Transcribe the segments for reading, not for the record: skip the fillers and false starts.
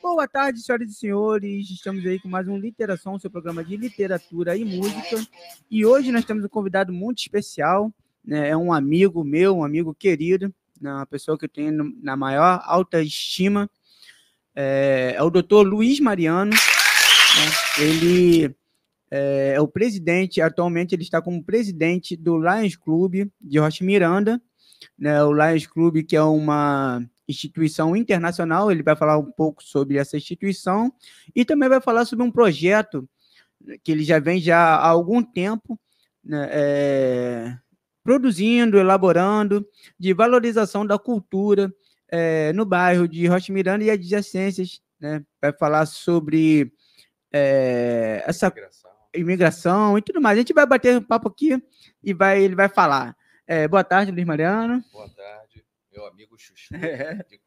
Boa tarde, senhoras e senhores. Estamos aí com mais um Literação, seu programa de literatura e música. E hoje nós temos um convidado muito especial, né? É um amigo meu, um amigo querido, né? Uma pessoa que eu tenho na maior alta estima. É o Dr. Luiz Mariano, né? Ele é o presidente, atualmente ele está como presidente do Lions Club de Rocha Miranda, né? O Lions Club, que é uma instituição internacional. Ele vai falar um pouco sobre essa instituição e também vai falar sobre um projeto que ele já vem há algum tempo, né, produzindo, elaborando, de valorização da cultura no bairro de Rocha Miranda e adjacências, né? Vai falar sobre essa imigração e tudo mais. A gente vai bater um papo aqui e ele vai falar. Boa tarde, Luiz Mariano. Boa tarde, meu amigo Chuchu, de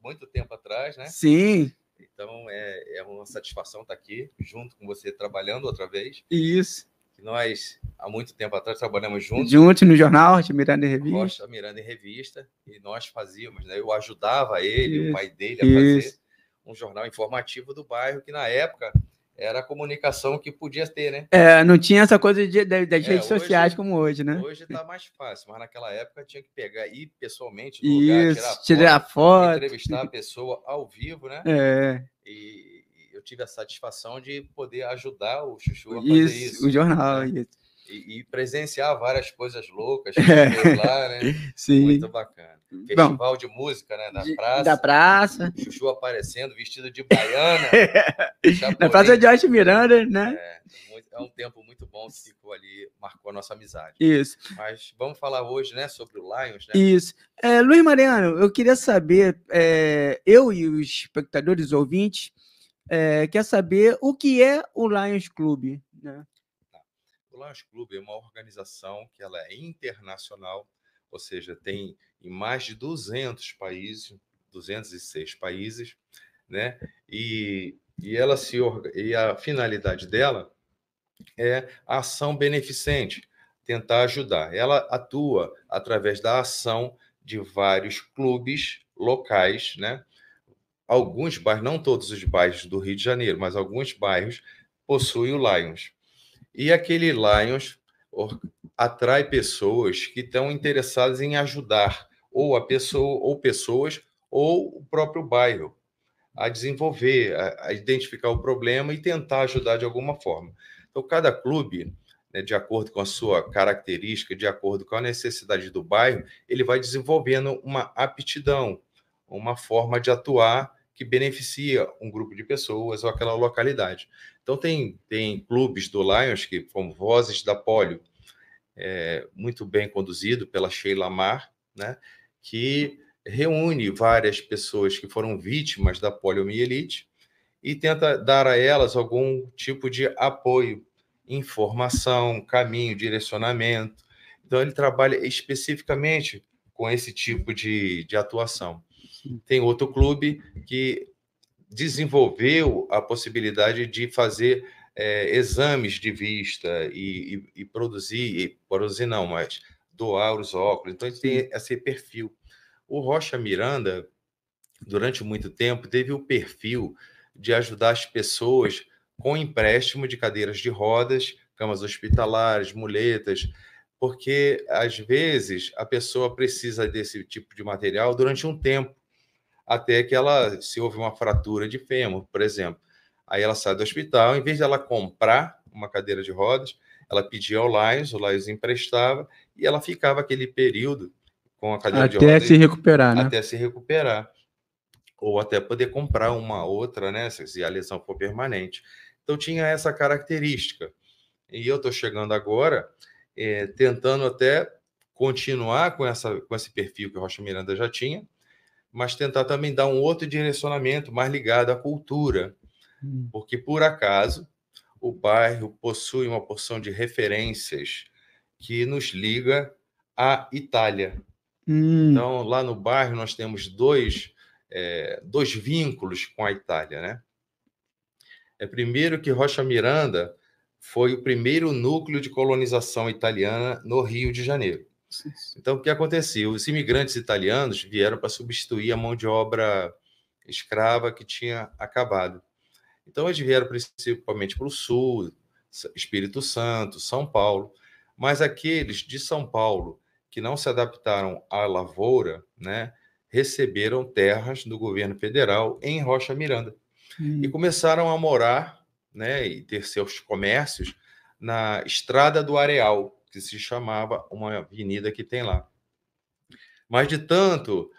muito tempo atrás, né? Sim. Então, é uma satisfação estar aqui, junto com você, trabalhando outra vez. Isso. Nós, há muito tempo atrás, trabalhamos juntos. Juntos no jornal, Rocha Miranda em Revista. Rocha Miranda em Revista, e nós fazíamos, né? Eu ajudava ele, Isso. O pai dele, a fazer um jornal informativo do bairro, que na época era a comunicação que podia ter, né? Não tinha essa coisa das redes sociais como hoje, né? Hoje está mais fácil, mas naquela época tinha que ir pessoalmente no lugar, tirar foto, entrevistar a pessoa ao vivo, né? E eu tive a satisfação de poder ajudar o Chuchu a fazer isso. O jornal, né? isso. E presenciar várias coisas loucas que fez lá, né? Sim. Muito bacana. Festival de música, né? Da praça. Chuchu aparecendo, vestido de baiana. Na Praça de Rocha Miranda, né? É um tempo muito bom que ficou ali, marcou a nossa amizade. Isso. Mas vamos falar hoje, né, sobre o Lions, né? Isso. Luiz Mariano, eu queria saber, eu e os espectadores ouvintes, quer saber o que é o Lions Club, né? O Lions Club é uma organização que ela é internacional, ou seja, tem em mais de 200 países, 206 países, né? E a finalidade dela é a ação beneficente, tentar ajudar. Ela atua através da ação de vários clubes locais, né? Alguns bairros, não todos os bairros do Rio de Janeiro, mas alguns bairros possuem o Lions. E aquele Lions atrai pessoas que estão interessadas em ajudar ou a pessoa, ou pessoas, ou o próprio bairro a desenvolver, a identificar o problema e tentar ajudar de alguma forma. Então, cada clube, né, de acordo com a sua característica, de acordo com a necessidade do bairro, ele vai desenvolvendo uma aptidão, uma forma de atuar que beneficia um grupo de pessoas ou aquela localidade. Então, tem clubes do Lions, que como Vozes da Polio, muito bem conduzido pela Sheila Mar, né, que reúne várias pessoas que foram vítimas da poliomielite e tenta dar a elas algum tipo de apoio, informação, caminho, direcionamento. Então, ele trabalha especificamente com esse tipo de atuação. Tem outro clube que desenvolveu a possibilidade de fazer exames de vista e produzir não, mas doar os óculos. Então, ele tem esse perfil. O Rocha Miranda, durante muito tempo, teve o perfil de ajudar as pessoas com empréstimo de cadeiras de rodas, camas hospitalares, muletas, porque, às vezes, a pessoa precisa desse tipo de material durante um tempo, até que se houve uma fratura de fêmur, por exemplo. Aí ela sai do hospital, em vez de ela comprar uma cadeira de rodas, ela pedia ao Lions, o Lions emprestava, e ela ficava aquele período com a cadeira de rodas. Até se recuperar, né? Até se recuperar. Ou até poder comprar uma outra, né, se a lesão for permanente. Então, tinha essa característica. E eu estou chegando agora, tentando até continuar com esse perfil que o Rocha Miranda já tinha, mas tentar também dar um outro direcionamento mais ligado à cultura. Porque, por acaso, o bairro possui uma porção de referências que nos liga à Itália. Então, lá no bairro, nós temos dois vínculos com a Itália, né? Primeiro que Rocha Miranda foi o primeiro núcleo de colonização italiana no Rio de Janeiro. Então, o que acontecia? Os imigrantes italianos vieram para substituir a mão de obra escrava que tinha acabado. Então, eles vieram principalmente para o Sul, Espírito Santo, São Paulo, mas aqueles de São Paulo que não se adaptaram à lavoura, né, receberam terras do governo federal em Rocha Miranda e começaram a morar, né, e ter seus comércios na Estrada do Areal, que se chamava uma avenida que tem lá. Mas de tanto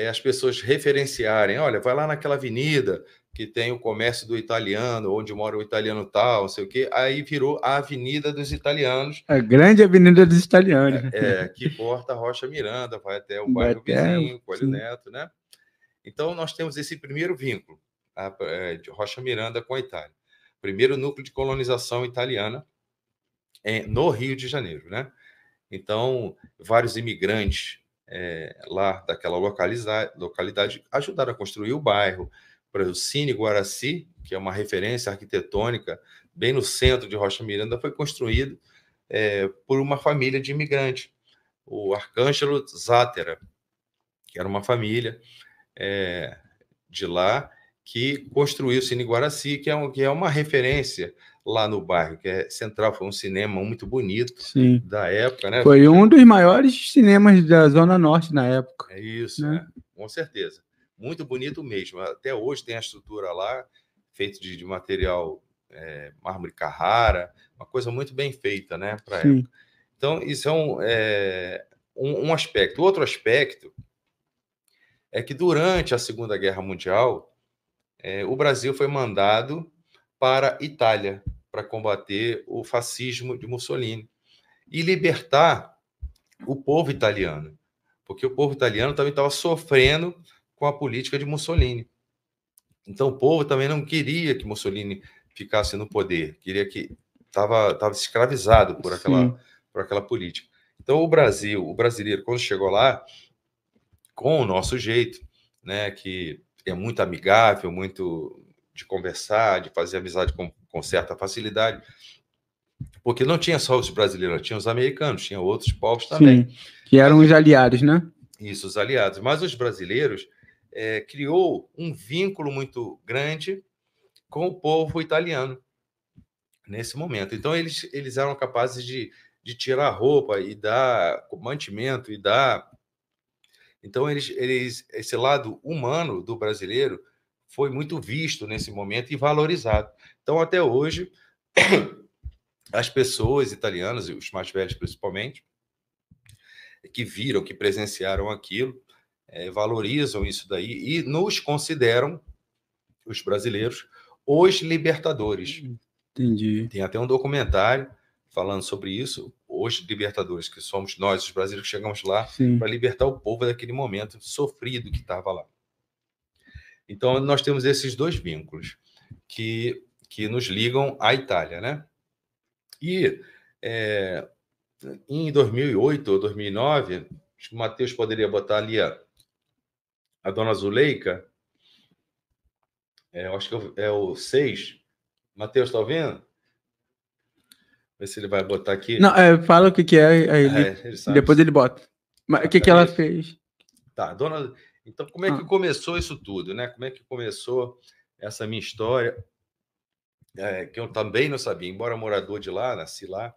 as pessoas referenciarem, olha, vai lá naquela avenida que tem o comércio do italiano, onde mora o italiano tal, não sei o quê, aí virou a Avenida dos Italianos. A grande Avenida dos Italianos. Que corta a Rocha Miranda, vai até o Vai bairro até, vizinho, Coelho sim. Neto, né? Então, nós temos esse primeiro vínculo de Rocha Miranda com a Itália. Primeiro núcleo de colonização italiana no Rio de Janeiro, né? Então, vários imigrantes lá daquela localidade ajudaram a construir o bairro. Por exemplo, o Cine Guaraci, que é uma referência arquitetônica bem no centro de Rocha Miranda, foi construído por uma família de imigrantes. O Arcângelo Zátera, que era uma família de lá, que construiu o Cine Guaraci, que é uma referência lá no bairro, que é central, foi um cinema muito bonito. Sim. Da época, né? Foi um dos maiores cinemas da Zona Norte na época. É isso, né? Com certeza. Muito bonito mesmo. Até hoje tem a estrutura lá, feita de material mármore Carrara, uma coisa muito bem feita, né, para a época. Então, isso é um aspecto. Outro aspecto é que durante a Segunda Guerra Mundial, o Brasil foi mandado para a Itália para combater o fascismo de Mussolini e libertar o povo italiano, porque o povo italiano também estava sofrendo com a política de Mussolini. Então, o povo também não queria que Mussolini ficasse no poder, queria que estava escravizado por aquela política. Então, o brasileiro, quando chegou lá, com o nosso jeito, né, que é muito amigável, muito de conversar, de fazer amizade com certa facilidade, porque não tinha só os brasileiros, tinha os americanos, tinha outros povos também. Sim, que eram os aliados, né? Isso, os aliados. Mas os brasileiros criou um vínculo muito grande com o povo italiano nesse momento. Então, eles eram capazes de tirar a roupa e dar mantimento e dar... Então, esse lado humano do brasileiro foi muito visto nesse momento e valorizado. Então, até hoje, as pessoas italianas, os mais velhos principalmente, que viram, que presenciaram aquilo, valorizam isso daí e nos consideram, os brasileiros, os libertadores. Entendi. Tem até um documentário falando sobre isso, os libertadores, que somos nós, os brasileiros, que chegamos lá para libertar o povo daquele momento sofrido que estava lá. Então, nós temos esses dois vínculos que nos ligam à Itália, né? E em 2008 ou 2009, acho que o Matheus poderia botar ali a Dona Zuleika, eu acho que é o 6. Matheus, está ouvindo? Ver se ele vai botar aqui. Não, fala o que é, aí depois ele bota. Mas o que ela fez? Tá, dona... Então, como é que começou isso tudo, né? Como é que começou essa minha história? Que eu também não sabia, embora morador de lá, nasci lá.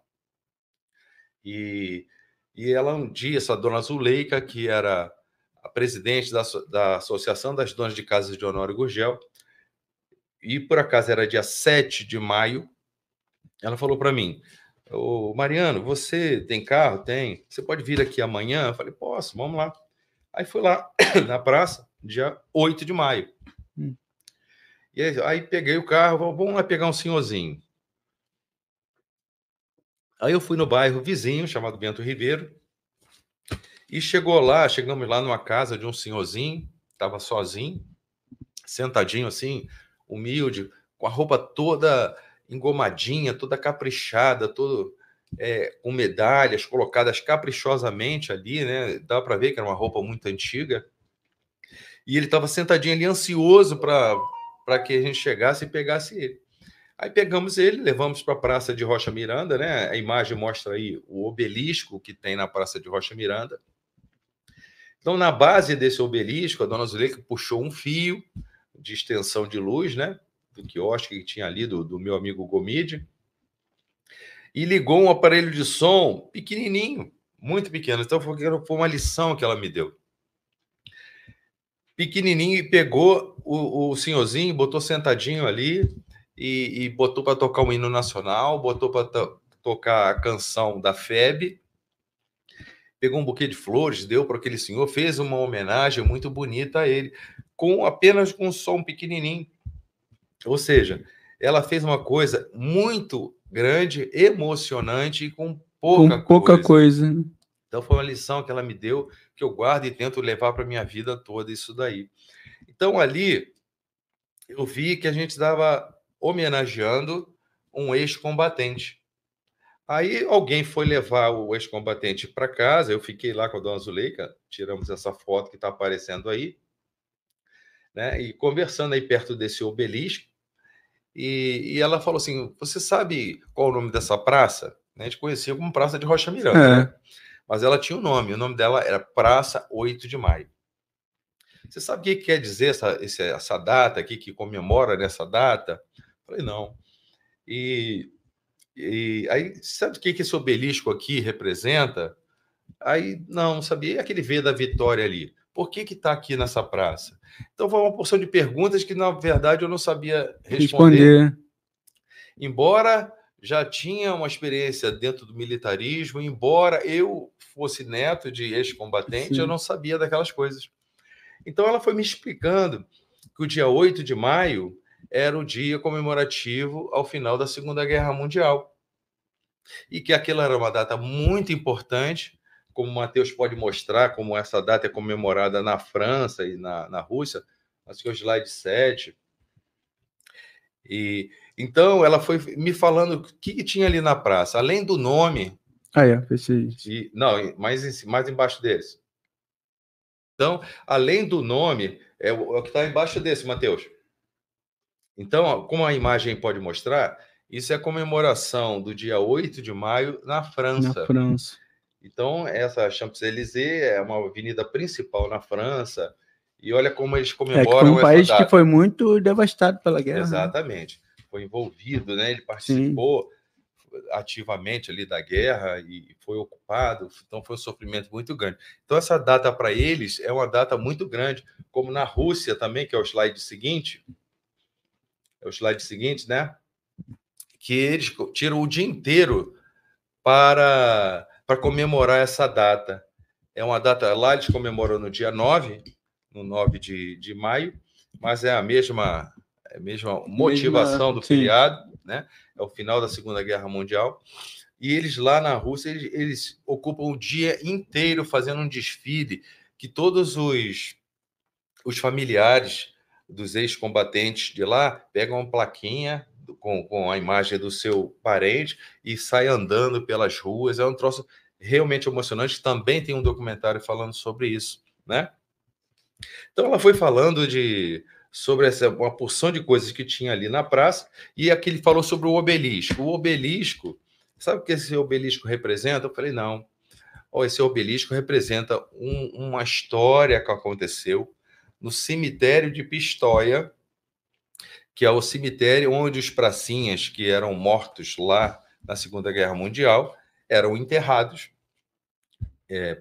E ela um dia, essa Dona Zuleika, que era a presidente da Associação das Donas de Casas de Honório Gurgel, e por acaso era dia 7 de maio, ela falou para mim: ô Mariano, você tem carro? Tem. Você pode vir aqui amanhã? Eu falei: posso, vamos lá. Aí fui lá na praça, dia 8 de maio. E aí peguei o carro, vamos lá pegar um senhorzinho. Aí eu fui no bairro vizinho, chamado Bento Ribeiro, e chegamos lá numa casa de um senhorzinho, estava sozinho, sentadinho assim, humilde, com a roupa toda engomadinha, toda caprichada, com medalhas colocadas caprichosamente ali, né? Dava para ver que era uma roupa muito antiga. E ele estava sentadinho ali, ansioso para que a gente chegasse e pegasse ele. Aí pegamos ele, levamos para a Praça de Rocha Miranda, né? A imagem mostra aí o obelisco que tem na Praça de Rocha Miranda. Então, na base desse obelisco, a Dona Zuleika puxou um fio, de extensão de luz, né? Do quiosque que tinha ali, do meu amigo Gomide, e ligou um aparelho de som pequenininho, muito pequeno. Então, foi uma lição que ela me deu. Pequenininho, e pegou o senhorzinho, botou sentadinho ali e botou para tocar um hino nacional, botou para tocar a canção da FEB, pegou um buquê de flores, deu para aquele senhor, fez uma homenagem muito bonita a ele, apenas com um som pequenininho. Ou seja, ela fez uma coisa muito grande, emocionante e com pouca coisa. Então, foi uma lição que ela me deu, que eu guardo e tento levar para a minha vida toda isso daí. Então, ali, eu vi que a gente estava homenageando um ex-combatente. Aí, alguém foi levar o ex-combatente para casa, eu fiquei lá com a dona Zuleika, tiramos essa foto que está aparecendo aí, né, e conversando aí perto desse obelisco, e ela falou assim, você sabe qual é o nome dessa praça? A gente conhecia como Praça de Rocha Miranda, né? Mas ela tinha um nome, o nome dela era Praça 8 de Maio. Você sabe o que quer dizer essa data aqui, que comemora nessa data? Eu falei, não. E aí, sabe o que esse obelisco aqui representa? Aí, não sabia. E aquele V da Vitória ali? Por que está aqui nessa praça? Então, foi uma porção de perguntas que, na verdade, eu não sabia responder. Embora já tinha uma experiência dentro do militarismo, embora eu fosse neto de ex-combatente, eu não sabia daquelas coisas. Então, ela foi me explicando que o dia 8 de maio era o dia comemorativo ao final da Segunda Guerra Mundial. E que aquela era uma data muito importante, como o Matheus pode mostrar, como essa data é comemorada na França e na Rússia, acho que é o slide 7. Então, ela foi me falando o que tinha ali na praça, além do nome. Pensei. Não, mais embaixo deles. Então, além do nome, é o que está embaixo desse, Matheus. Então, como a imagem pode mostrar, isso é a comemoração do dia 8 de maio na França. Então, essa Champs-Élysées é uma avenida principal na França, e olha como eles comemoram foi um país que foi muito devastado pela guerra. Exatamente. Foi envolvido, né? Ele participou ativamente ali da guerra e foi ocupado, então foi um sofrimento muito grande. Então, essa data para eles é uma data muito grande, como na Rússia também, que é o slide seguinte. É o slide seguinte, né? Que eles tiram o dia inteiro para comemorar essa data. É uma data, lá eles comemoram no dia 9, no 9 de maio, mas é a mesma motivação do feriado, né? É o final da Segunda Guerra Mundial. E eles lá na Rússia, eles ocupam o dia inteiro fazendo um desfile que todos os familiares dos ex-combatentes de lá pegam uma plaquinha com a imagem do seu parente e saem andando pelas ruas. É um troço realmente emocionante. Também tem um documentário falando sobre isso, né? Então, ela foi falando sobre uma porção de coisas que tinha ali na praça, e aqui ele falou sobre o obelisco. O obelisco, sabe o que esse obelisco representa? Eu falei, não. Esse obelisco representa uma história que aconteceu no cemitério de Pistoia, que é o cemitério onde os pracinhas que eram mortos lá na Segunda Guerra Mundial eram enterrados.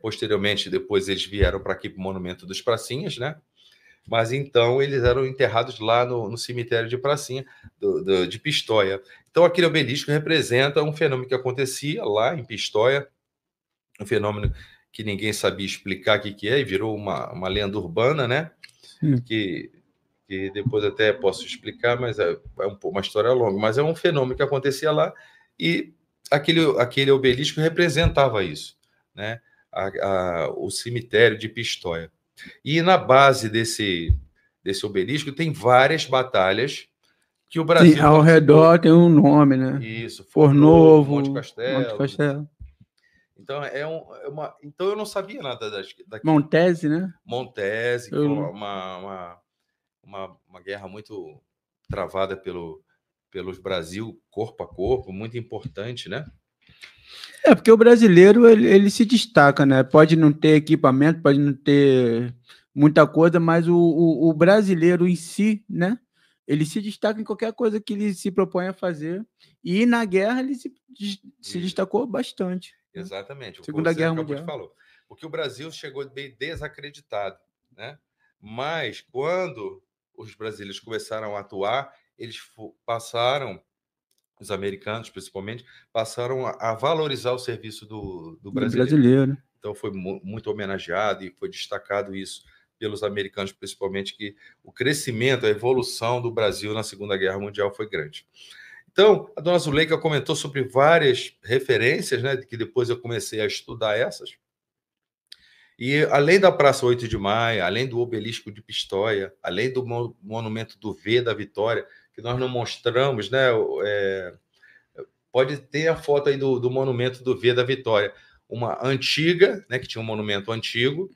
Posteriormente, depois eles vieram para aqui para o Monumento dos Pracinhas, né? Mas então eles eram enterrados lá no cemitério de Pracinha, de Pistoia. Então aquele obelisco representa um fenômeno que acontecia lá em Pistoia, um fenômeno que ninguém sabia explicar o que é, e virou uma lenda urbana, né? Que depois até posso explicar, mas é uma história longa. Mas é um fenômeno que acontecia lá, e aquele obelisco representava isso, né? O cemitério de Pistoia. E na base desse obelisco tem várias batalhas que o Brasil participou. Ao redor tem um nome, né? Isso, Fornovo, Monte Castelo. Então, então eu não sabia nada daqui. Montese, né? Montese, que foi uma guerra muito travada pelos Brasil, corpo a corpo, muito importante, né? Porque o brasileiro, ele se destaca, né? Pode não ter equipamento, pode não ter muita coisa, mas o brasileiro em si, né? Ele se destaca em qualquer coisa que ele se propõe a fazer. E na guerra ele se destacou bastante. Né? Exatamente, o que Segunda você Guerra acabou de Mundial. falar. Porque o Brasil chegou bem desacreditado, né? Mas quando os brasileiros começaram a atuar, eles passaram, os americanos principalmente, passaram a valorizar o serviço do Do brasileiro. brasileiro. Então foi muito homenageado e foi destacado isso pelos americanos, principalmente, que o crescimento, a evolução do Brasil na Segunda Guerra Mundial foi grande. Então, a dona Zuleika comentou sobre várias referências, né, que depois eu comecei a estudar essas. E além da Praça 8 de Maio, além do Obelisco de Pistoia, além do Monumento do V da Vitória, que nós não mostramos, né, pode ter a foto aí do Monumento do V da Vitória. Uma antiga, né, que tinha um monumento antigo,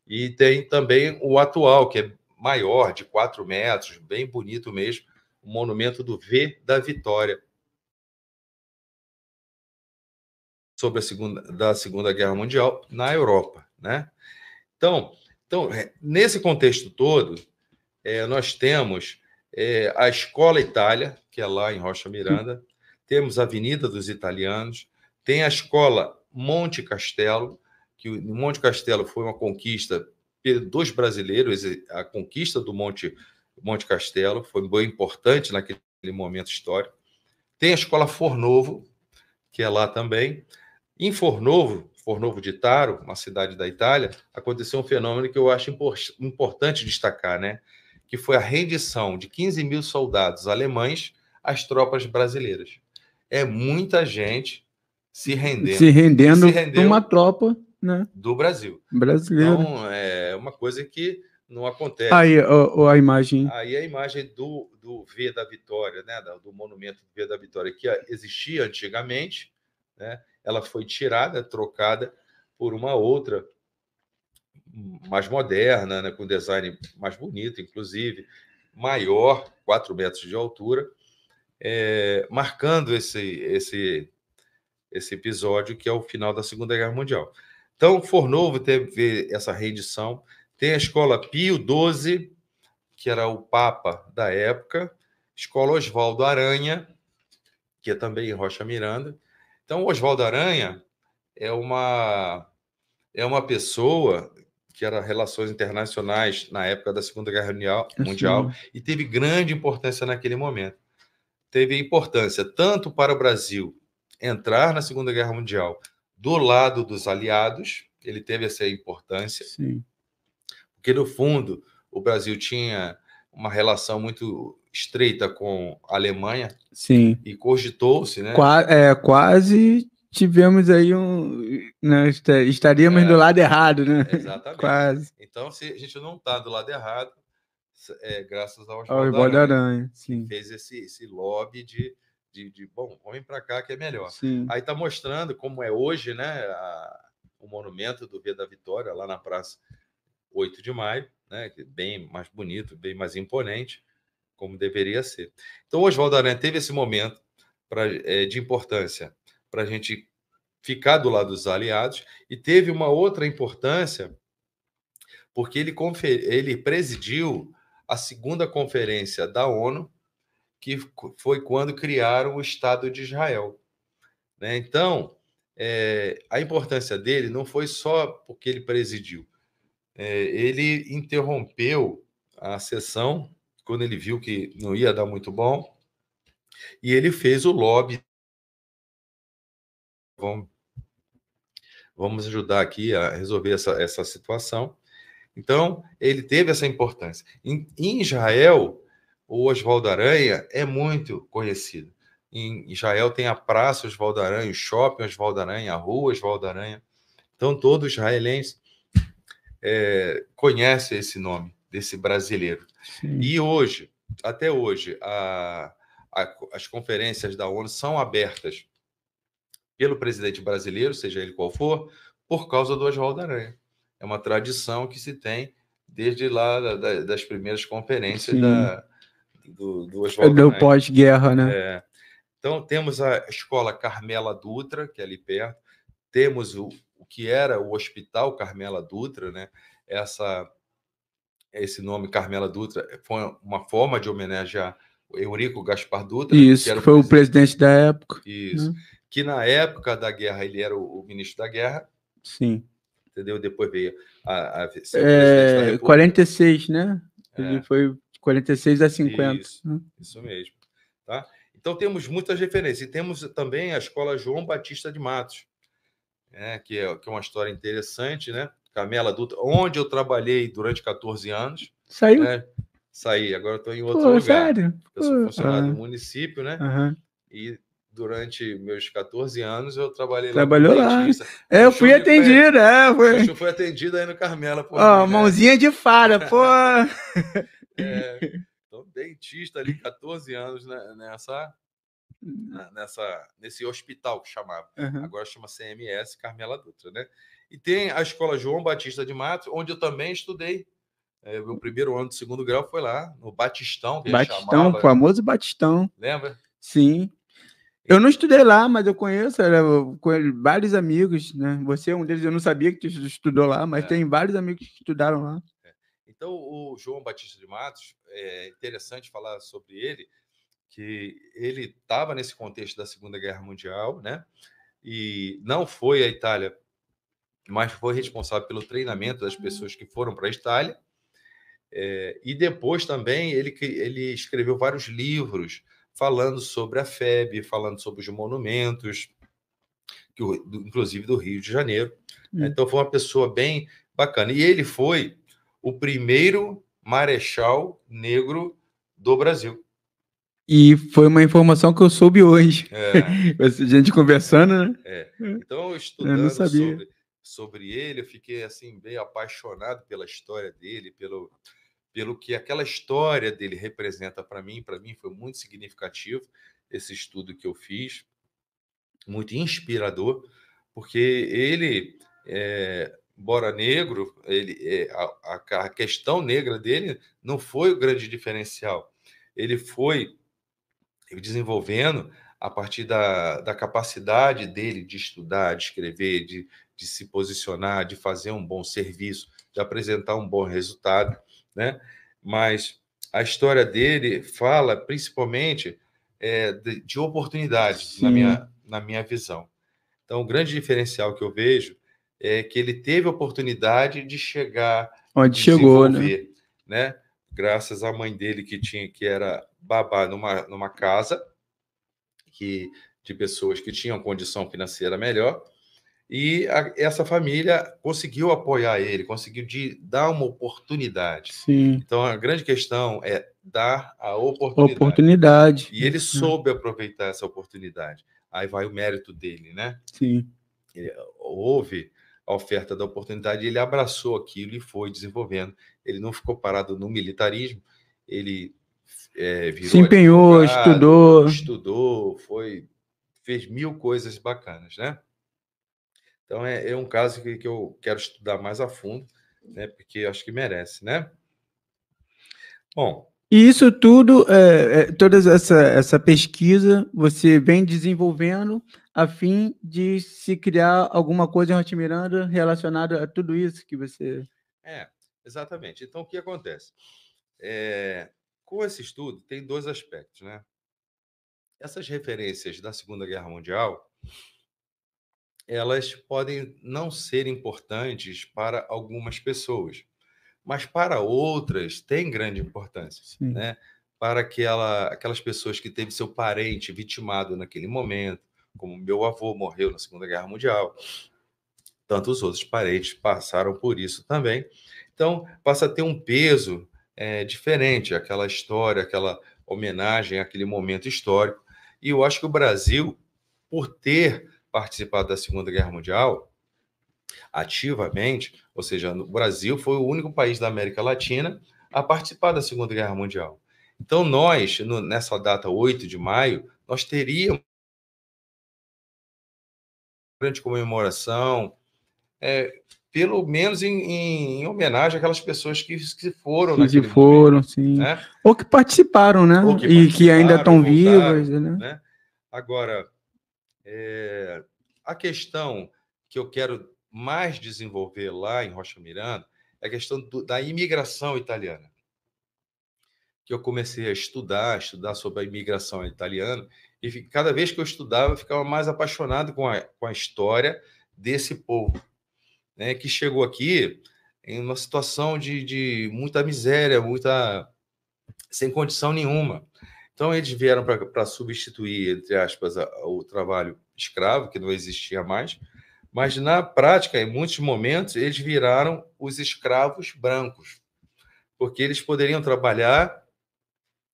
e tem também o atual, que é maior, de 4 metros, bem bonito mesmo, o Monumento do V da Vitória. Sobre da Segunda Guerra Mundial na Europa, né? Então nesse contexto todo, nós temos a Escola Itália, que é lá em Rocha Miranda, temos a Avenida dos Italianos, tem a Escola Monte Castelo, que o Monte Castelo foi uma conquista dos brasileiros, a conquista do Monte Castelo foi bem importante naquele momento histórico. Tem a Escola Fornovo, que é lá também. Em Fornovo de Taro, uma cidade da Itália, aconteceu um fenômeno que eu acho importante destacar, né? Que foi a rendição de 15 mil soldados alemães às tropas brasileiras. É muita gente se rendendo. Se rendendo para uma tropa, né? Do Brasil. Brasileira. Então, é uma coisa que não acontece. Aí a imagem. Aí a imagem do V da Vitória, né? Do monumento do V da Vitória, que existia antigamente, né? Ela foi tirada, trocada por uma outra mais moderna, né, com design mais bonito, inclusive, maior, 4 metros de altura, marcando esse episódio que é o final da Segunda Guerra Mundial. Então, Fornovo teve essa rendição. Tem a Escola Pio XII, que era o Papa da época, Escola Oswaldo Aranha, que é também em Rocha Miranda. Então, Oswaldo Aranha é uma pessoa que era relações internacionais na época da Segunda Guerra Mundial e teve grande importância naquele momento. Teve importância tanto para o Brasil entrar na Segunda Guerra Mundial do lado dos aliados, ele teve essa importância, porque no fundo o Brasil tinha uma relação muito estreita com a Alemanha, e cogitou-se, né? Quase tivemos aí né, estaríamos do lado errado, né? Exatamente. Quase. Então, se a gente não está do lado errado, graças ao Oswaldo Aranha, que fez esse lobby de bom, vamos para cá que é melhor. Sim. Aí está mostrando como é hoje, né, o monumento do V da Vitória, lá na Praça 8 de Maio, né, bem mais bonito, bem mais imponente, como deveria ser. Então, o Oswaldo Aranha teve esse momento de importância para a gente ficar do lado dos aliados, e teve uma outra importância porque ele presidiu a segunda conferência da ONU, que foi quando criaram o Estado de Israel. Né? Então, a importância dele não foi só porque ele presidiu. Ele interrompeu a sessão quando ele viu que não ia dar muito bom, e ele fez o lobby. Vamos ajudar aqui a resolver essa situação. Então, ele teve essa importância. Em Israel, o Oswaldo Aranha é muito conhecido. Em Israel tem a Praça Oswaldo Aranha, o Shopping Oswaldo Aranha, a Rua Oswaldo Aranha. Então, todo israelense conhece esse nome desse brasileiro. Sim. E hoje, até hoje, as conferências da ONU são abertas pelo presidente brasileiro, seja ele qual for, por causa do Oswaldo Aranha. É uma tradição que se tem desde lá das primeiras conferências do Oswaldo Aranha. Do pós-guerra, né? Então, temos a Escola Carmela Dutra, que é ali perto. Temos o que era o Hospital Carmela Dutra, né? esse nome Carmela Dutra foi uma forma de homenagear o Eurico Gaspar Dutra, Isso, que era foi o presidente da época. Isso. Que na época da guerra ele era o ministro da guerra. Sim. Entendeu? Depois veio a ser o presidente da República. 46, né? Ele foi de 46 a 50. Isso mesmo. Tá? Então temos muitas referências. E temos também a Escola João Batista de Matos, que é uma história interessante, né? Carmela Dutra, onde eu trabalhei durante 14 anos. Saiu? Saí, agora estou em outro lugar. Sério? Eu sou funcionário do município, né? E durante meus 14 anos eu trabalhei lá como dentista. Eu fui atendido, Chuchu foi atendido aí no Carmela por mim, mãozinha né? de fara, pô! Então, dentista ali, 14 anos, né, nesse hospital que chamava. Agora chama CMS Carmela Dutra, né? E tem a Escola João Batista de Matos, onde eu também estudei. Meu primeiro ano do 2º grau foi lá, no Batistão, que Batistão, o famoso Batistão. Lembra? Sim. Eu não estudei lá, mas eu conheço vários amigos, né? Você é um deles, eu não sabia que tu estudou lá, mas tem vários amigos que estudaram lá. Então, o João Batista de Matos, é interessante falar sobre ele, que ele estava nesse contexto da Segunda Guerra Mundial, né? E não foi à Itália, mas foi responsável pelo treinamento das pessoas que foram para a Itália. E depois também ele escreveu vários livros falando sobre a FEB, falando sobre os monumentos, inclusive do Rio de Janeiro. Então foi uma pessoa bem bacana. E ele foi o primeiro marechal negro do Brasil. E foi uma informação que eu soube hoje. A gente conversando, né? Então, estudando sobre ele, eu fiquei assim bem apaixonado pela história dele, pelo que aquela história dele representa para mim. Para mim foi muito significativo esse estudo que eu fiz, muito inspirador, porque ele, embora negro, a questão negra dele não foi o grande diferencial. Ele foi desenvolvendo a partir da capacidade dele de estudar, de escrever, de se posicionar, de fazer um bom serviço, de apresentar um bom resultado, né? Mas a história dele fala principalmente de oportunidades, na minha visão. Então, o grande diferencial que eu vejo é que ele teve a oportunidade de chegar onde chegou, né? Graças à mãe dele que era babá numa casa de pessoas que tinham condição financeira melhor, e essa família conseguiu apoiar ele, conseguiu dar uma oportunidade. Sim. Então, a grande questão é dar a oportunidade. E ele soube aproveitar essa oportunidade. Aí vai o mérito dele, né? Sim. Houve a oferta da oportunidade e ele abraçou aquilo e foi desenvolvendo. Ele não ficou parado no militarismo, ele virou se empenhou, estudou, fez 1000 coisas bacanas, né? Então, é um caso que eu quero estudar mais a fundo, né? Porque acho que merece, né? Bom. E isso tudo, toda essa pesquisa, você vem desenvolvendo a fim de se criar alguma coisa em Rocha Miranda relacionada a tudo isso que você... Exatamente. Então, o que acontece? Com esse estudo, tem 2 aspectos, né? Essas referências da Segunda Guerra Mundial, elas podem não ser importantes para algumas pessoas, mas para outras tem grande importância, né? Para aquelas pessoas que teve seu parente vitimado naquele momento, como meu avô morreu na Segunda Guerra Mundial, tantos outros parentes passaram por isso também. Então, passa a ter um peso diferente, aquela história, aquela homenagem àquele momento histórico. E eu acho que o Brasil, por ter participado da Segunda Guerra Mundial ativamente, ou seja, o Brasil foi o único país da América Latina a participar da Segunda Guerra Mundial. Então, nós, nessa data 8 de maio, nós teríamos grande comemoração, pelo menos em homenagem àquelas pessoas que foram naquele momento. Sim. Né? Ou que participaram, né? E que ainda estão vivas. Né? Agora, a questão que eu quero mais desenvolver lá em Rocha Miranda é a questão da imigração italiana. Que eu comecei a estudar sobre a imigração italiana, e cada vez que eu estudava, eu ficava mais apaixonado com a história desse povo, né, que chegou aqui em uma situação de muita miséria, sem condição nenhuma. Então, eles vieram para substituir, entre aspas, o trabalho escravo, que não existia mais, mas, na prática, em muitos momentos, eles viraram os escravos brancos, porque eles poderiam trabalhar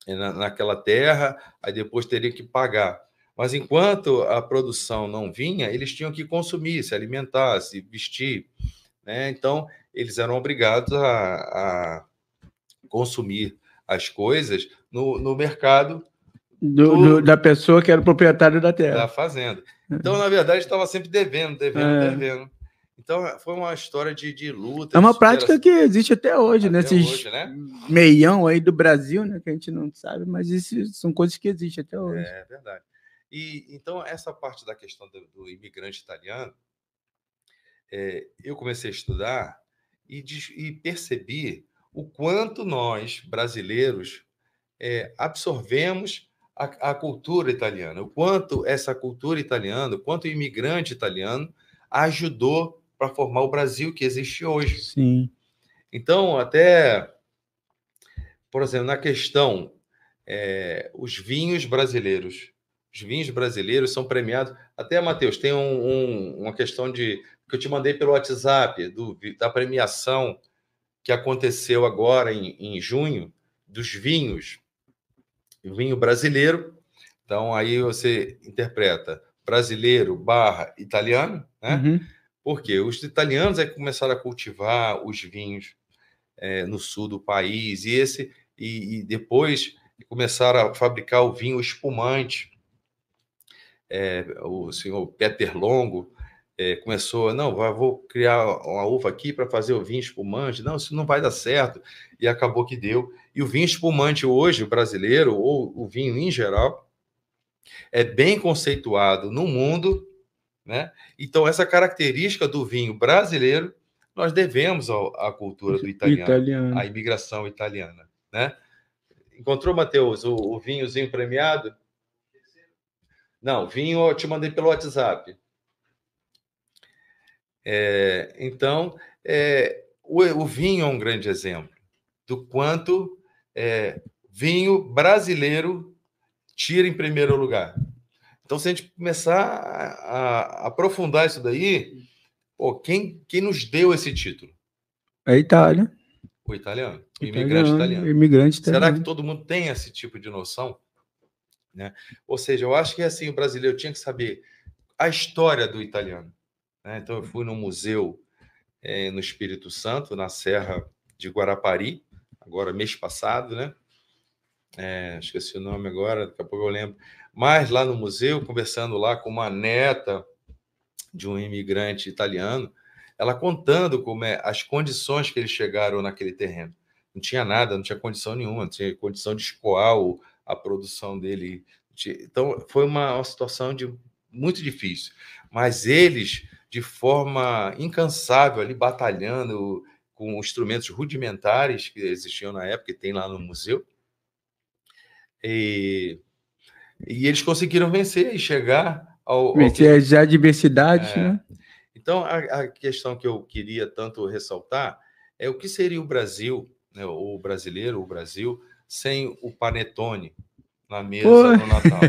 naquela terra, aí depois teriam que pagar. Mas, enquanto a produção não vinha, eles tinham que consumir, se alimentar, se vestir, né? Então, eles eram obrigados a consumir as coisas no mercado da pessoa que era o proprietário da terra. Da fazenda. Então, na verdade, estava sempre devendo. Então, foi uma história de luta. É uma prática que existe até hoje, né? Meião aí do Brasil, né? Que a gente não sabe, mas isso são coisas que existem até hoje. É verdade. E então, essa parte da questão do imigrante italiano, eu comecei a estudar e percebi o quanto nós, brasileiros, absorvemos a cultura italiana, o quanto essa cultura italiana, o quanto o imigrante italiano ajudou para formar o Brasil que existe hoje. Sim. Então, até, por exemplo, na questão, os vinhos brasileiros. Os vinhos brasileiros são premiados. Até, Matheus, tem uma questão que eu te mandei pelo WhatsApp, da premiação que aconteceu agora em junho, dos vinhos. O vinho brasileiro. Então, aí você interpreta brasileiro / italiano, né? Uhum. Porque os italianos começaram a cultivar os vinhos no sul do país, e depois começaram a fabricar o vinho espumante. O senhor Peter Longo começou, vou criar uma uva aqui para fazer o vinho espumante. Não, isso não vai dar certo. E acabou que deu. E o vinho espumante hoje, o brasileiro, ou o vinho em geral, é bem conceituado no mundo, né? Então, essa característica do vinho brasileiro, nós devemos à cultura do italiano, à imigração italiana, né? Encontrou, Matheus, o vinhozinho premiado? Não, vinho eu te mandei pelo WhatsApp. Então, o vinho é um grande exemplo do quanto vinho brasileiro tira em primeiro lugar. Então, se a gente começar a aprofundar isso daí, quem nos deu esse título? É a Itália. O italiano, o imigrante italiano. Será que todo mundo tem esse tipo de noção? Né? Ou seja, eu acho que assim, o brasileiro tinha que saber a história do italiano. Né? Então, eu fui no museu no Espírito Santo, na Serra de Guarapari, agora mês passado, né? Esqueci o nome agora, daqui a pouco eu lembro. Mas lá no museu, conversando lá com uma neta de um imigrante italiano, ela contando como as condições que eles chegaram naquele terreno. Não tinha nada, não tinha condição nenhuma, não tinha condição de escoar a produção dele. Então, foi uma situação muito difícil. Mas eles, de forma incansável, ali batalhando com instrumentos rudimentares que existiam na época, e tem lá no museu, e eles conseguiram vencer e chegar ao vencer a adversidade, né? Então, a questão que eu queria tanto ressaltar é o que seria o Brasil, né, o brasileiro, o Brasil, sem o panetone na mesa no Natal.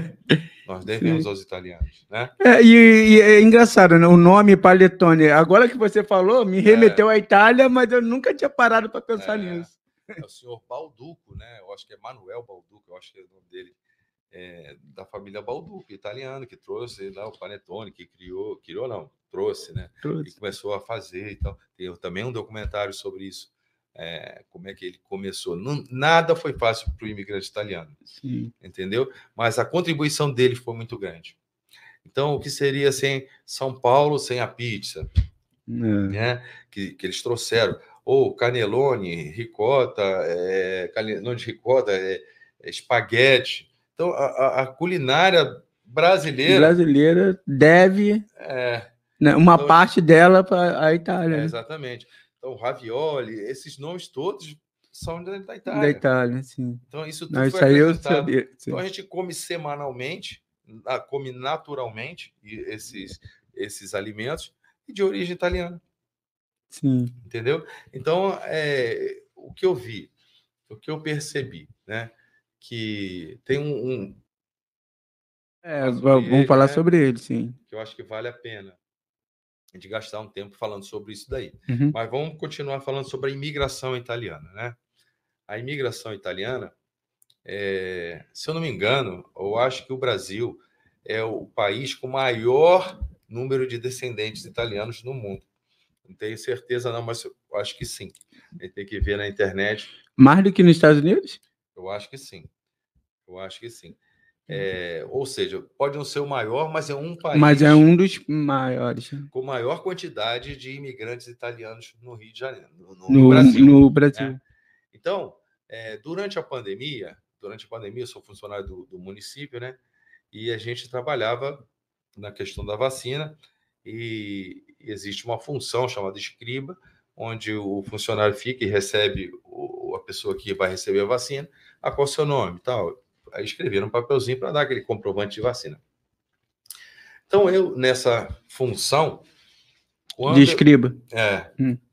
Nós devemos aos italianos, né? E é engraçado, né? O nome panetone. Agora que você falou, me remeteu à Itália, mas eu nunca tinha parado para pensar nisso. É o senhor Balduco, né? Eu acho que é Manuel Balduco, eu acho que é o nome dele. Da família Balduco, italiano, que trouxe o panetone, que trouxe, né? E começou a fazer e tal. Tem também um documentário sobre isso, como é que ele começou. Nada foi fácil para o imigrante italiano, entendeu? Mas a contribuição dele foi muito grande. Então, o que seria sem São Paulo, sem a pizza, né? Que eles trouxeram, ou cannelloni, ricota, cannelloni de ricota, espaguete. Então, a culinária brasileira deve uma parte dela para a Itália. Exatamente. Então, ravioli, esses nomes todos são da Da Itália. Itália, sim. Então, isso tudo Não, foi isso aí eu acrescentado. sabia. Sim. Então, a gente come semanalmente, come naturalmente esses alimentos de origem italiana. Sim. Entendeu? Então, o que eu vi, o que eu percebi, né? Que tem Vamos falar sobre ele, sim. que eu acho que vale a pena a gente gastar um tempo falando sobre isso daí. Uhum. Mas vamos continuar falando sobre a imigração italiana, né? A imigração italiana, se eu não me engano, eu acho que o Brasil é o país com maior número de descendentes italianos no mundo. Não tenho certeza não, mas eu acho que sim. A gente tem que ver na internet. Mais do que nos Estados Unidos? Eu acho que sim. Eu acho que sim. Ou seja, pode não ser o maior, mas é um país. Mas é um dos maiores. Com maior quantidade de imigrantes italianos no Rio de Janeiro, no Brasil. No Brasil. Né? Então, durante a pandemia, eu sou funcionário do município, né? E a gente trabalhava na questão da vacina e existe uma função chamada escriba, onde o funcionário fica e recebe a pessoa que vai receber a vacina, qual é o seu nome, tal. Aí escreveram um papelzinho para dar aquele comprovante de vacina. Então, eu, nessa função... de escriba.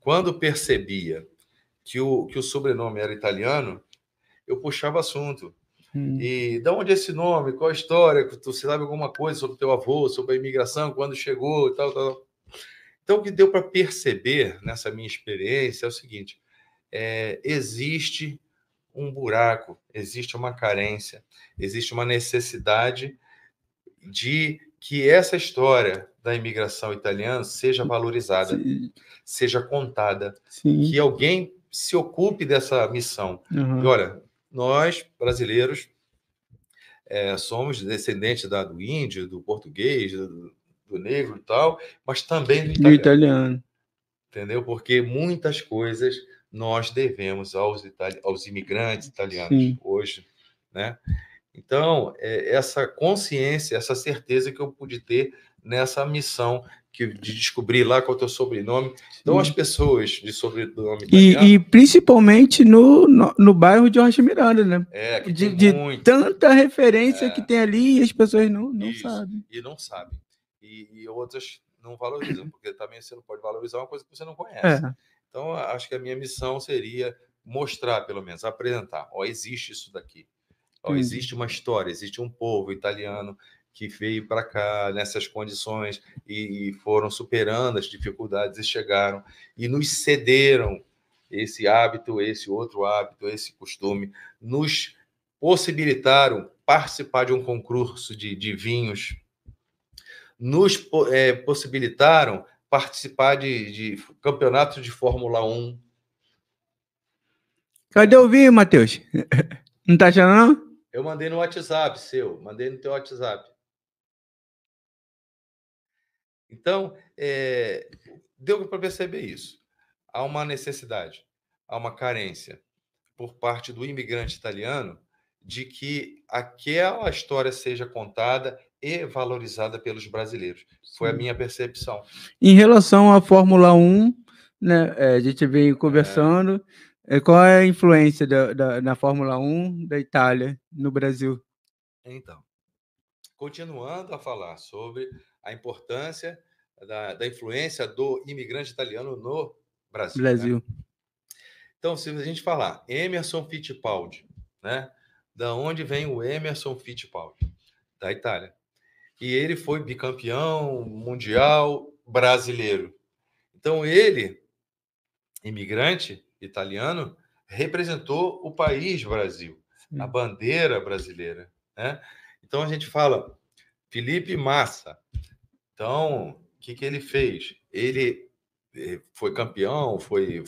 Quando percebia que o sobrenome era italiano, eu puxava assunto. E de onde é esse nome? Qual a história? Tu sabe alguma coisa sobre teu avô, sobre a imigração, quando chegou e tal, tal. Então, o que deu para perceber nessa minha experiência é o seguinte: existe um buraco, existe uma carência, existe uma necessidade de que essa história da imigração italiana seja valorizada, sim, seja contada, sim, que alguém se ocupe dessa missão. Uhum. E olha, nós, brasileiros, somos descendentes do índio, do português, do negro e tal, mas também do italiano. Entendeu? Porque muitas coisas nós devemos aos imigrantes italianos, sim, hoje, né? Então, essa consciência, essa certeza que eu pude ter nessa missão de descobrir lá qual é o teu sobrenome. Então, as pessoas de sobrenome italiano... E principalmente no bairro de Rocha Miranda, né? Que de muito. Tanta referência que tem ali e as pessoas não sabem. E não sabem. E outras não valorizam, porque também você não pode valorizar uma coisa que você não conhece. Então, acho que a minha missão seria mostrar, pelo menos, apresentar. Existe isso daqui. Existe uma história, existe um povo italiano que veio para cá nessas condições e foram superando as dificuldades e chegaram e nos cederam esse hábito, esse outro hábito, esse costume, nos possibilitaram participar de um concurso de vinhos, nos possibilitaram participar de campeonatos de Fórmula 1. Cadê o vinho, Matheus? Não tá achando, não? Eu mandei no WhatsApp mandei no teu WhatsApp. Então, deu para perceber isso. Há uma necessidade, há uma carência por parte do imigrante italiano de que aquela história seja contada e valorizada pelos brasileiros. Foi a minha percepção. Em relação à Fórmula 1, né, a gente veio conversando, qual é a influência da Fórmula 1 da Itália no Brasil? Então, continuando a falar sobre a importância da influência do imigrante italiano no Brasil. Né? Então, se a gente falar Emerson Fittipaldi, né? Da onde vem o Emerson Fittipaldi? Da Itália. E ele foi bicampeão mundial brasileiro. Então, ele, imigrante italiano, representou o país Brasil, a bandeira brasileira. Né? Então, a gente fala Felipe Massa. Então, o que ele fez? Ele foi campeão, foi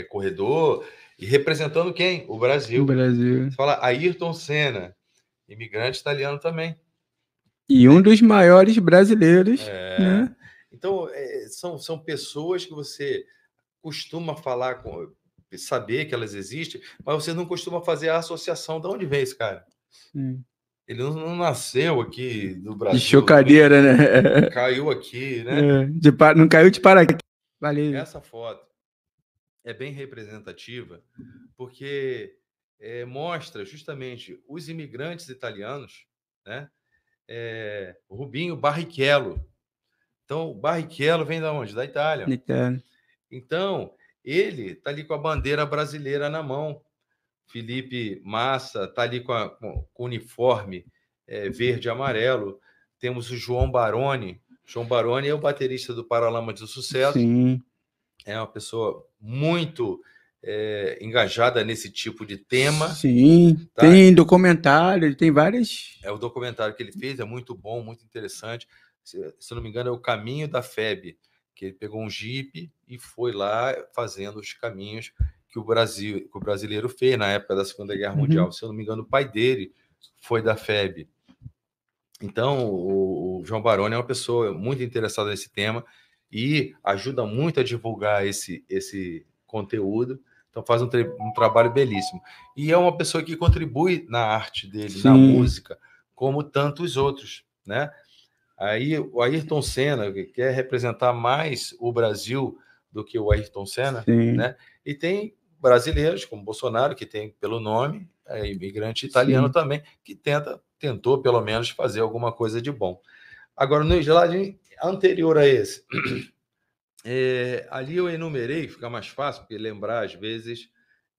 corredor, e representando quem? O Brasil. Você fala Ayrton Senna, imigrante italiano também. E um dos maiores brasileiros. Né? Então, são pessoas que você costuma falar, saber que elas existem, mas você não costuma fazer a associação. De onde vem esse cara? Sim. Ele não nasceu aqui no Brasil. De chocadeira, né? Caiu aqui, né? Não caiu de paraquedas. Valeu. Essa foto é bem representativa, porque mostra justamente os imigrantes italianos, né? Rubinho Barrichello. Então, o Barrichello vem da onde? Da Itália. Então, Então, ele está ali com a bandeira brasileira na mão. Felipe Massa está ali com o uniforme verde e amarelo. Temos o João Baroni. João Baroni é o baterista do Paralamas do Sucesso. sim. É uma pessoa muito engajada nesse tipo de tema. Sim, tá? Tem documentário, tem várias. O documentário que ele fez é muito bom, muito interessante. Se eu não me engano, é o Caminho da FEB, que ele pegou um jipe e foi lá fazendo os caminhos que o brasileiro fez na época da Segunda Guerra Mundial. Se eu não me engano, o pai dele foi da FEB. Então, o João Baroni é uma pessoa muito interessada nesse tema e ajuda muito a divulgar esse conteúdo. Então, faz um trabalho belíssimo. E é uma pessoa que contribui na arte dele, Sim. na música, como tantos outros, né? Aí, o Ayrton Senna, que quer representar mais o Brasil do que o Ayrton Senna, né? E tem brasileiros, como Bolsonaro, que tem pelo nome, imigrante italiano também, que tentou, pelo menos, fazer alguma coisa de bom. Agora, no slide anterior a esse, ali eu enumerei, fica mais fácil, porque lembrar, às vezes,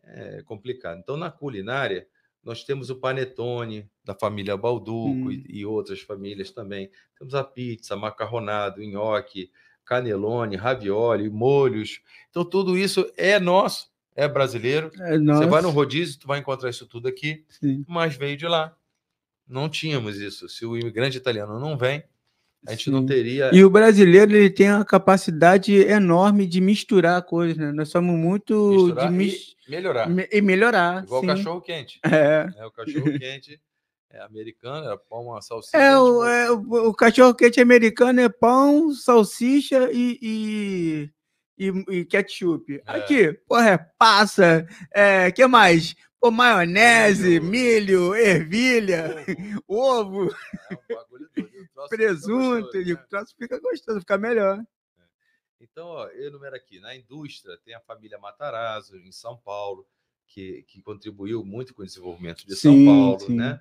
é complicado. Então, na culinária, nós temos o panetone, da família Balduco e outras famílias também. Temos a pizza, macarronado, nhoque, canelone, ravioli, molhos. Então, tudo isso é nosso, é brasileiro. Você vai no rodízio, tu vai encontrar isso tudo aqui, mas veio de lá. Não tínhamos isso. Se o imigrante italiano não vem, a gente não teria... E o brasileiro, ele tem uma capacidade enorme de misturar coisas, né? Nós somos muito... Misturar e melhorar. E melhorar, igual o cachorro-quente. O cachorro-quente americano, era pão, uma salsicha. O cachorro-quente americano é pão, salsicha e ketchup. Aqui, porra, passa. Que mais? Pô, maionese, milho, ervilha, ovo. Um bagulho doido. Presunto, e o troço fica gostoso, fica melhor. Então, ó, eu enumero aqui. Na indústria, tem a família Matarazzo, em São Paulo, que contribuiu muito com o desenvolvimento de São Paulo, né?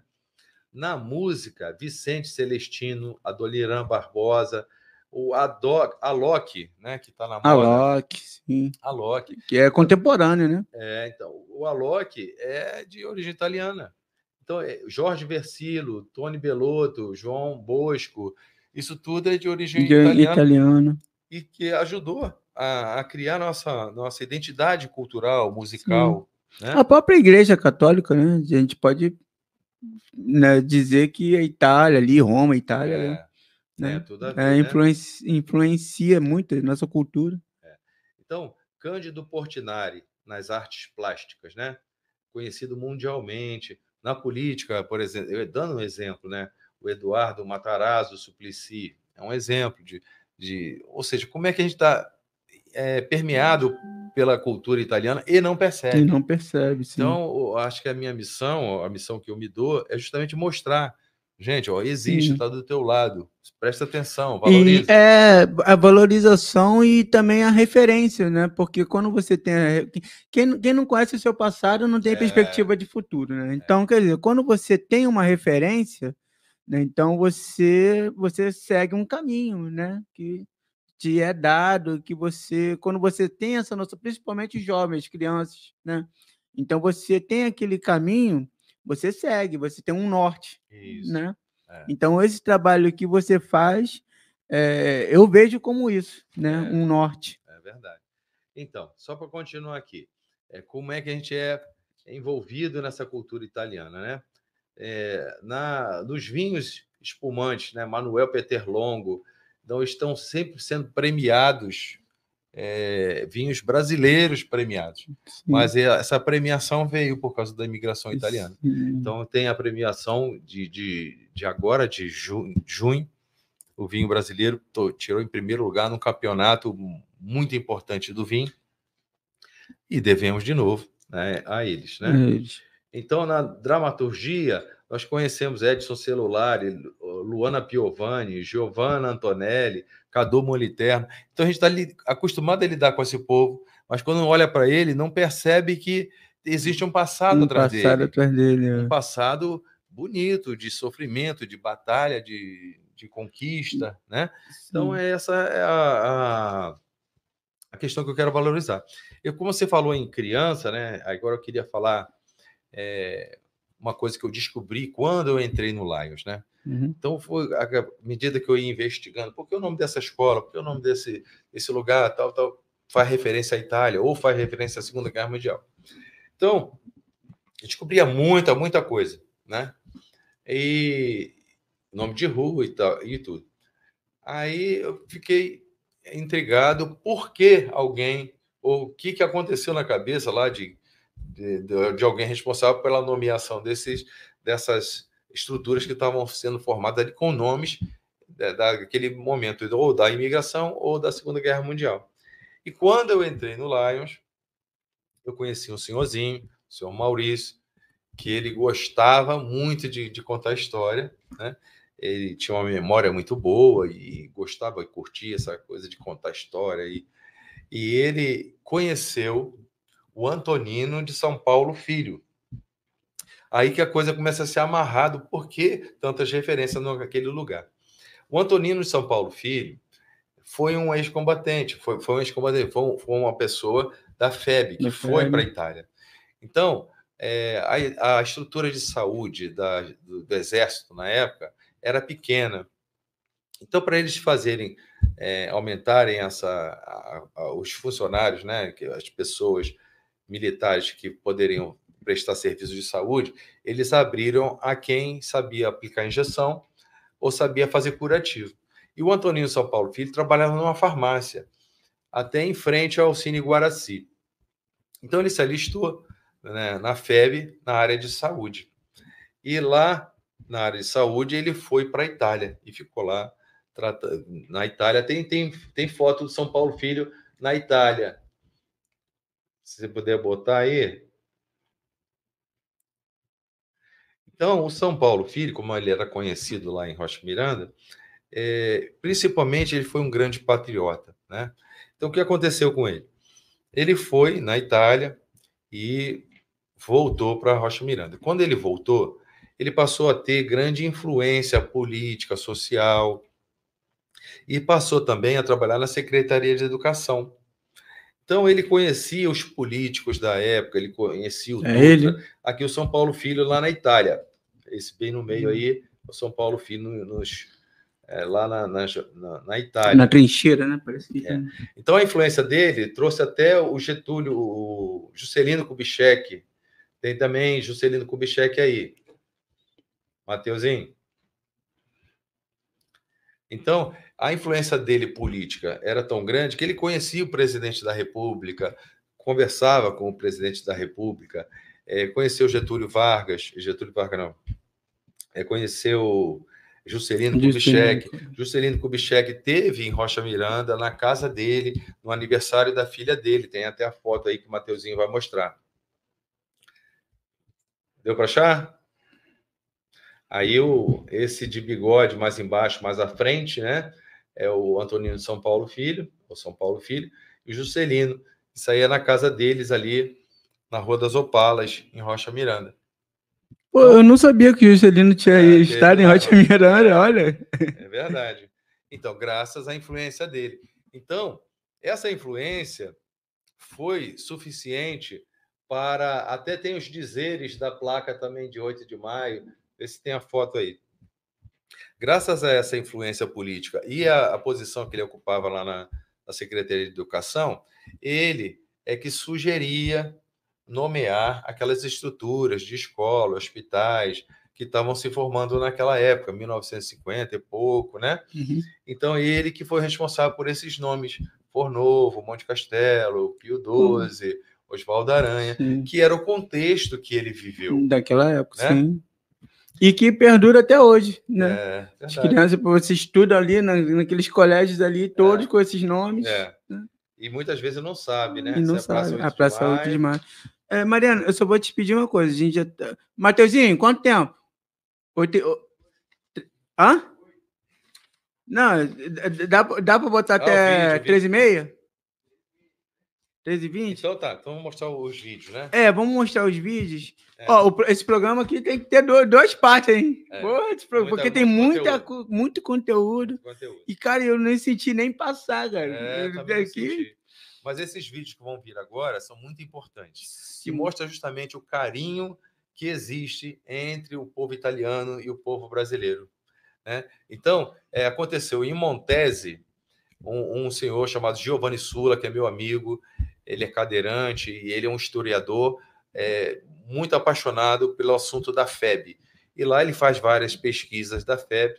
Na música, Vicente Celestino, Adoniran Barbosa, o Alok, né, que está na moda. Alok, sim. Alok. Que é contemporâneo, né? Então, o Alok é de origem italiana. Então, Jorge Versilo, Tony Bellotto, João Bosco, isso tudo é de origem italiana. E que ajudou a criar nossa identidade cultural, musical. Né? A própria Igreja Católica, né? A gente pode, né, dizer que a Itália ali, Roma, Itália, né? Tudo a ver, influencia muito a nossa cultura. Então, Cândido Portinari, nas artes plásticas, né? Conhecido mundialmente. Na política, por exemplo, dando um exemplo, né? O Eduardo Matarazzo Suplicy é um exemplo ou seja, como é que a gente está permeado pela cultura italiana e não percebe. E não percebe, sim. Então, acho que a minha missão, a missão que eu me dou, é justamente mostrar, gente, ó, existe, está do teu lado, presta atenção, valoriza. E a valorização e também a referência, né? Porque quando você tem... Quem não conhece o seu passado não tem perspectiva de futuro, né? Então, quer dizer, quando você tem uma referência, né, então você segue um caminho, né? Que te é dado, que quando você tem essa noção, principalmente jovens, crianças, né? Então você tem aquele caminho, você segue, você tem um norte, né? Então esse trabalho que você faz, eu vejo como isso, né? Um norte. É verdade. Então, só para continuar aqui, como é que a gente é envolvido nessa cultura italiana, né? Nos vinhos espumantes, né? Manuel Peterlongo, então estão sempre sendo premiados, vinhos brasileiros premiados. Sim. Mas essa premiação veio por causa da imigração italiana. Sim. Então tem a premiação de agora, de junho, o vinho brasileiro tirou em primeiro lugar num campeonato muito importante do vinho e devemos de novo, né, a eles, né? Então, na dramaturgia, nós conhecemos Edson Celulari, Luana Piovani, Giovanna Antonelli, Cadu Moliterno. Então, a gente está acostumado a lidar com esse povo, mas quando olha para ele, não percebe que existe um passado atrás dele. Um passado bonito, de sofrimento, de batalha, de conquista, né? Então, essa é a questão que eu quero valorizar. Como você falou em criança, né? Agora eu queria falar uma coisa que eu descobri quando eu entrei no Lions, né? Então, foi à medida que eu ia investigando, por que o nome dessa escola, por que o nome desse lugar, tal, faz referência à Itália, ou faz referência à Segunda Guerra Mundial. Então, eu descobria muita coisa, né? E nome de rua e tal, e tudo. Aí eu fiquei intrigado por que alguém, ou o que aconteceu na cabeça lá de alguém responsável pela nomeação dessas estruturas que estavam sendo formadas ali com nomes daquele momento, ou da imigração ou da Segunda Guerra Mundial. E quando eu entrei no Lions, eu conheci um senhorzinho, o senhor Maurício, que ele gostava muito de contar história, né? Ele tinha uma memória muito boa e gostava e curtia essa coisa de contar história. E ele conheceu o Antonino de São Paulo Filho. Aí que a coisa começa a ser amarrada, por que tantas referências naquele lugar? O Antonino de São Paulo Filho foi um ex-combatente, foi uma pessoa da FEB, que foi para a Itália. Então, a estrutura de saúde do Exército, na época, era pequena. Então, para eles fazerem, aumentarem os funcionários, né, as pessoas militares que poderiam prestar serviços de saúde, eles abriram a quem sabia aplicar injeção ou sabia fazer curativo. E o Antoninho São Paulo Filho trabalhava numa farmácia, até em frente ao Cine Guaraci. Então, ele se alistou, né, na FEB, na área de saúde. E lá, na área de saúde, ele foi para a Itália e ficou lá. Na Itália, tem foto do São Paulo Filho na Itália. Se você puder botar aí. Então, o São Paulo Filho, como ele era conhecido lá em Rocha Miranda, principalmente ele foi um grande patriota, né? Então, o que aconteceu com ele? Ele foi na Itália e voltou para Rocha Miranda. Quando ele voltou, ele passou a ter grande influência política, social, e passou também a trabalhar na Secretaria de Educação. Então, ele conhecia os políticos da época, ele conhecia o Dutra, aqui o São Paulo Filho lá na Itália. Esse bem no meio aí, o São Paulo Filho lá na Itália. Na trincheira, né? Parece que Então, a influência dele trouxe até o Getúlio, o Juscelino Kubitschek. Tem também Juscelino Kubitschek aí. Mateuzinho. Então, a influência dele política era tão grande que ele conhecia o presidente da República, conversava com o presidente da República, conheceu Getúlio Vargas não, conheceu Juscelino Kubitschek. Juscelino Kubitschek teve em Rocha Miranda, na casa dele, no aniversário da filha dele. Tem até a foto aí que o Mateuzinho vai mostrar. Deu para achar? Aí esse de bigode mais embaixo, mais à frente, né? É o Antonino de São Paulo Filho, e o Juscelino. Isso aí é na casa deles ali, na Rua das Opalas, em Rocha Miranda. Pô, então, eu não sabia que o Juscelino tinha estado em Rocha Miranda, olha. É verdade. Então, graças à influência dele. Então, essa influência foi suficiente para... Até tem os dizeres da placa também de 8 de maio. Vê se tem a foto aí. Graças a essa influência política e a posição que ele ocupava lá na Secretaria de Educação, ele é que sugeria nomear aquelas estruturas de escola, hospitais, que estavam se formando naquela época, 1950 e pouco, né? Uhum. Então, ele que foi responsável por esses nomes, Fornovo, Monte Castelo, Pio XII, Oswaldo Aranha, que era o contexto que ele viveu. Daquela época, né? Sim. E que perdura até hoje, né? As crianças, você estuda ali naqueles colégios ali, todos com esses nomes. Né? E muitas vezes não sabe, né? E não sabe. A Praça 8 de Maio. Mariana, eu só vou te pedir uma coisa. A gente já tá... Mateuzinho, quanto tempo? Hã? Não, dá para botar até 3h30? 13h20? Então tá, então vamos mostrar os vídeos, né? Vamos mostrar os vídeos. Ó, esse programa aqui tem que ter duas partes, hein? Porque tem muito conteúdo. E, cara, eu nem senti nem passar, cara. Também não senti. Mas esses vídeos que vão vir agora são muito importantes. E mostra justamente o carinho que existe entre o povo italiano e o povo brasileiro, né? Então, aconteceu em Montese, um senhor chamado Giovanni Sulla, que é meu amigo, ele é cadeirante e ele é um historiador muito apaixonado pelo assunto da FEB. E lá ele faz várias pesquisas da FEB.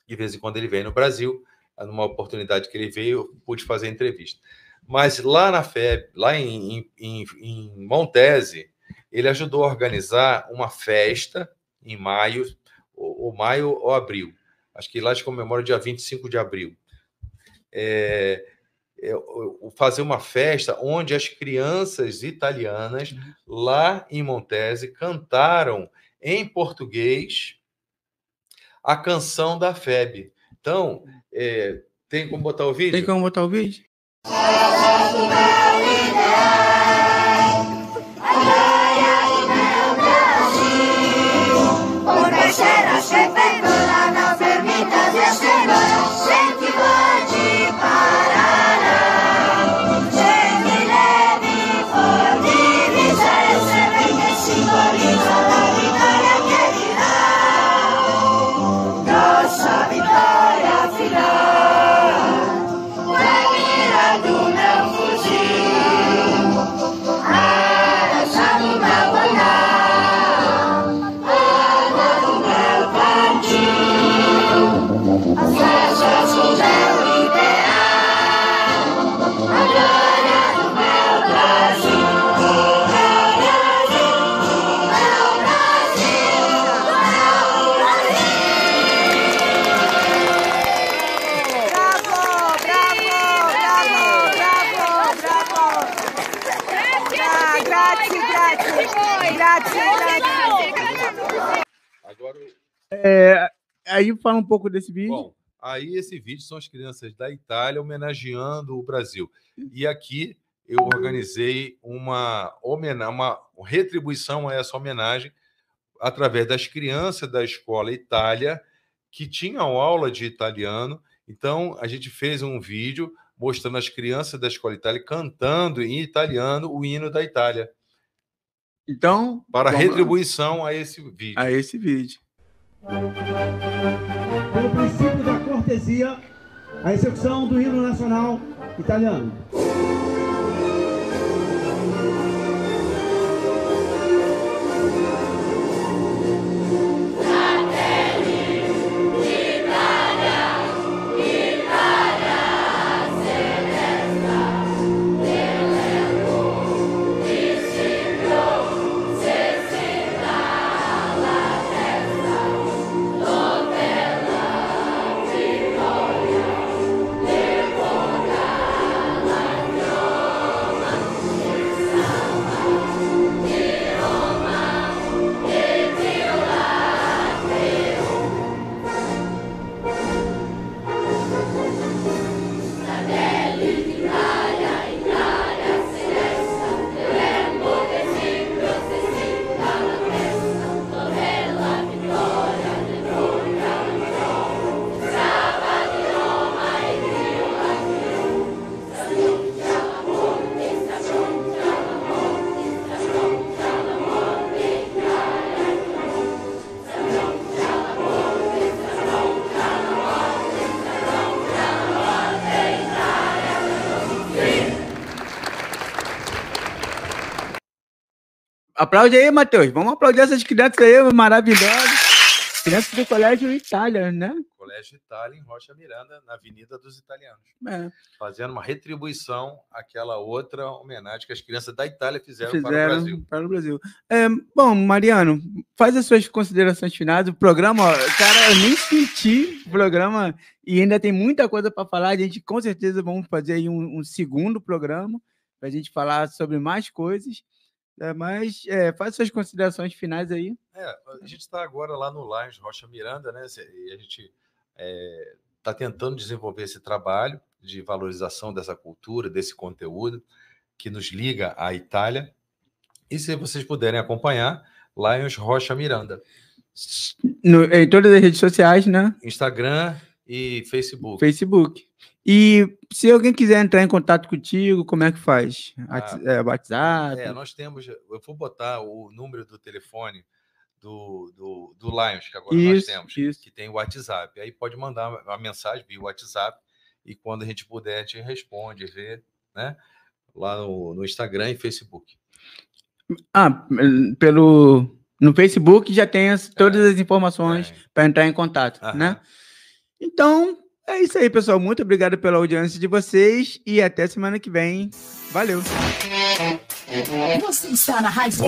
De vez em quando ele vem no Brasil, numa oportunidade que ele veio, eu pude fazer entrevista. Mas lá na FEB, lá em Montese, ele ajudou a organizar uma festa em maio ou abril. Acho que lá eles comemoram dia 25 de abril. Fazer uma festa onde as crianças italianas, lá em Montese, cantaram em português a canção da FEB. Então, tem como botar o vídeo? Tem como botar o vídeo? Aí fala um pouco desse vídeo. Bom, aí esse vídeo são as crianças da Itália homenageando o Brasil. E aqui eu organizei uma retribuição a essa homenagem através das crianças da Escola Itália que tinham aula de italiano. Então, a gente fez um vídeo mostrando as crianças da Escola Itália cantando em italiano o hino da Itália. Então, para retribuição a esse vídeo. Pelo princípio da cortesia, a execução do hino nacional italiano. Aplaude aí, Matheus. Vamos aplaudir essas crianças aí maravilhosas. Crianças do Colégio Itália, né? Colégio Itália, em Rocha Miranda, na Avenida dos Italianos. Fazendo uma retribuição àquela outra homenagem que as crianças da Itália fizeram para o Brasil. Bom, Mariano, faz as suas considerações finais. O programa, cara, eu nem senti o programa e ainda tem muita coisa para falar. A gente com certeza vamos fazer aí um segundo programa para a gente falar sobre mais coisas. Mas faz suas considerações finais aí. A gente está agora lá no Lions Rocha Miranda, né? E a gente está tentando desenvolver esse trabalho de valorização dessa cultura, desse conteúdo. que nos liga à Itália. E se vocês puderem acompanhar, Lions Rocha Miranda. Em todas as redes sociais, né? Instagram e Facebook. E se alguém quiser entrar em contato contigo, como é que faz? WhatsApp? Nós temos... Eu vou botar o número do telefone do Lions, que agora nós temos, que tem o WhatsApp. Aí pode mandar uma mensagem via WhatsApp e quando a gente puder, a gente responde, vê, né? Lá no Instagram e Facebook. No Facebook já tem todas as informações para entrar em contato, né? Então, é isso aí, pessoal. Muito obrigado pela audiência de vocês e até semana que vem. Valeu! Você está na Rádio